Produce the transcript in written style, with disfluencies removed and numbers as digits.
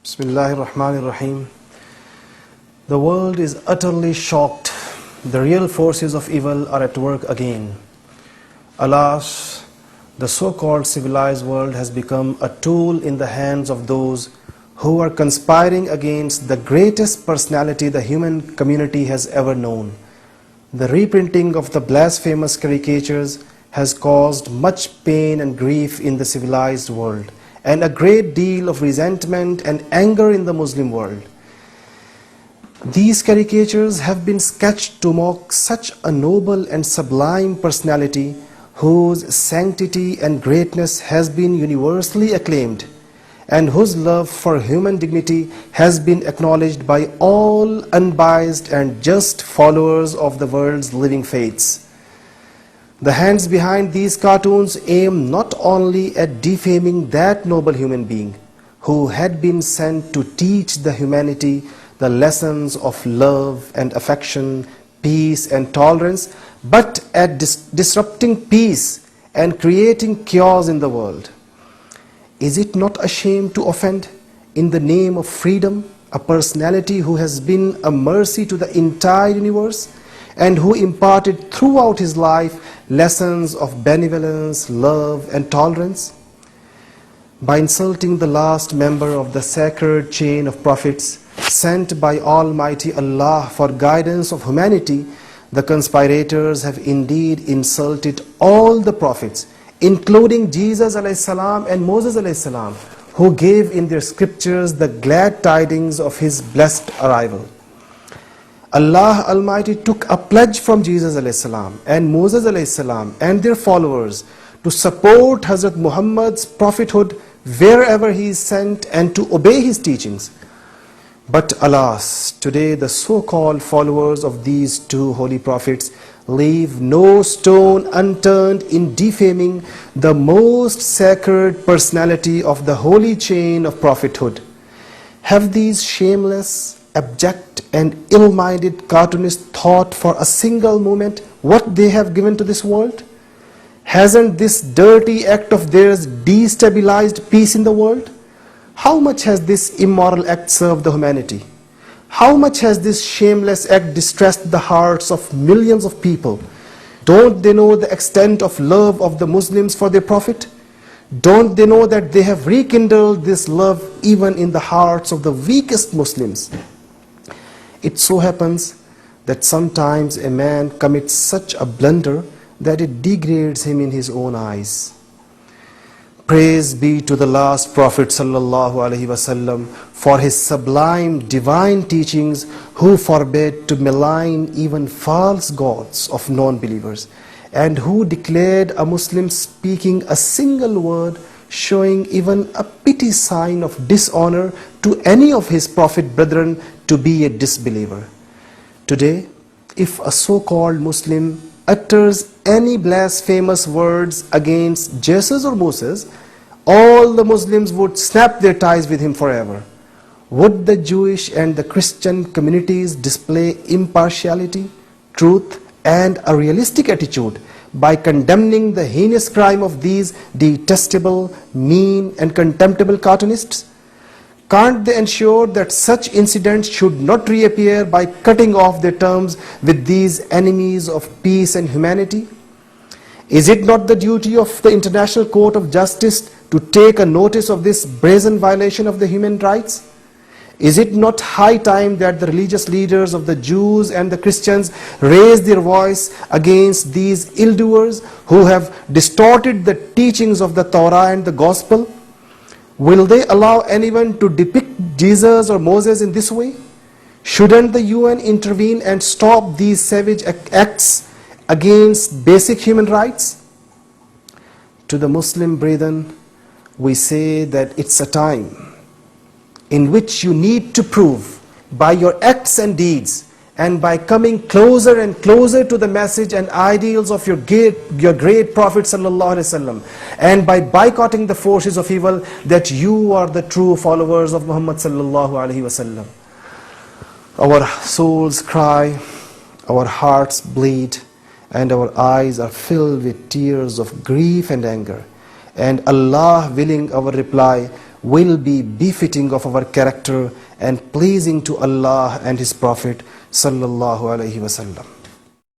Bismillahir Rahmanir Rahim. The world is utterly shocked. The real forces of evil are at work again. Alas, the so-called civilized world has become a tool in the hands of those who are conspiring against the greatest personality the human community has ever known. The reprinting of the blasphemous caricatures has caused much pain and grief in the civilized world, and a great deal of resentment and anger in the Muslim world. These caricatures have been sketched to mock such a noble and sublime personality whose sanctity and greatness has been universally acclaimed, and whose love for human dignity has been acknowledged by all unbiased and just followers of the world's living faiths. The hands behind these cartoons aim not only at defaming that noble human being who had been sent to teach the humanity the lessons of love and affection, peace and tolerance, but at disrupting peace and creating chaos in the world. Is it not a shame to offend, in the name of freedom, a personality who has been a mercy to the entire universe and who imparted throughout his life lessons of benevolence, love and tolerance? By insulting the last member of the sacred chain of prophets sent by Almighty Allah for guidance of humanity, the conspirators have indeed insulted all the prophets, including Jesus ﷺ and Moses ﷺ, who gave in their scriptures the glad tidings of his blessed arrival. Allah Almighty took a pledge from Jesus ﷺ and Moses ﷺ and their followers to support Hazrat Muhammad's prophethood wherever he is sent and to obey his teachings. But alas, today the so-called followers of these two holy prophets leave no stone unturned in defaming the most sacred personality of the holy chain of prophethood. Have these shameless, abject and ill-minded cartoonists thought for a single moment what they have given to this world? Hasn't this dirty act of theirs destabilized peace in the world? How much has this immoral act served the humanity? How much has this shameless act distressed the hearts of millions of people? Don't they know the extent of love of the Muslims for their Prophet? Don't they know that they have rekindled this love even in the hearts of the weakest Muslims? It so happens that sometimes a man commits such a blunder that it degrades him in his own eyes. Praise be to the last Prophet ﷺ for his sublime divine teachings, who forbade to malign even false gods of non-believers, and who declared a Muslim speaking a single word showing even a petty sign of dishonor to any of his Prophet brethren to be a disbeliever. Today, if a so-called Muslim utters any blasphemous words against Jesus or Moses, all the Muslims would snap their ties with him forever. Would the Jewish and the Christian communities display impartiality, truth, and a realistic attitude by condemning the heinous crime of these detestable, mean, and contemptible cartoonists? Can't they ensure that such incidents should not reappear by cutting off their terms with these enemies of peace and humanity? Is it not the duty of the International Court of Justice to take a notice of this brazen violation of the human rights? Is it not high time that the religious leaders of the Jews and the Christians raise their voice against these ill-doers who have distorted the teachings of the Torah and the Gospel? Will they allow anyone to depict Jesus or Moses in this way? Shouldn't the UN intervene and stop these savage acts against basic human rights? To the Muslim brethren, we say that it's a time in which you need to prove by your acts and deeds, and by coming closer and closer to the message and ideals of your great Prophet ﷺ, and by boycotting the forces of evil, that you are the true followers of Muhammad ﷺ. Our souls cry, our hearts bleed, and our eyes are filled with tears of grief and anger. And Allah willing, our reply will be befitting of our character and pleasing to Allah and His Prophet sallallahu alaihi wasallam.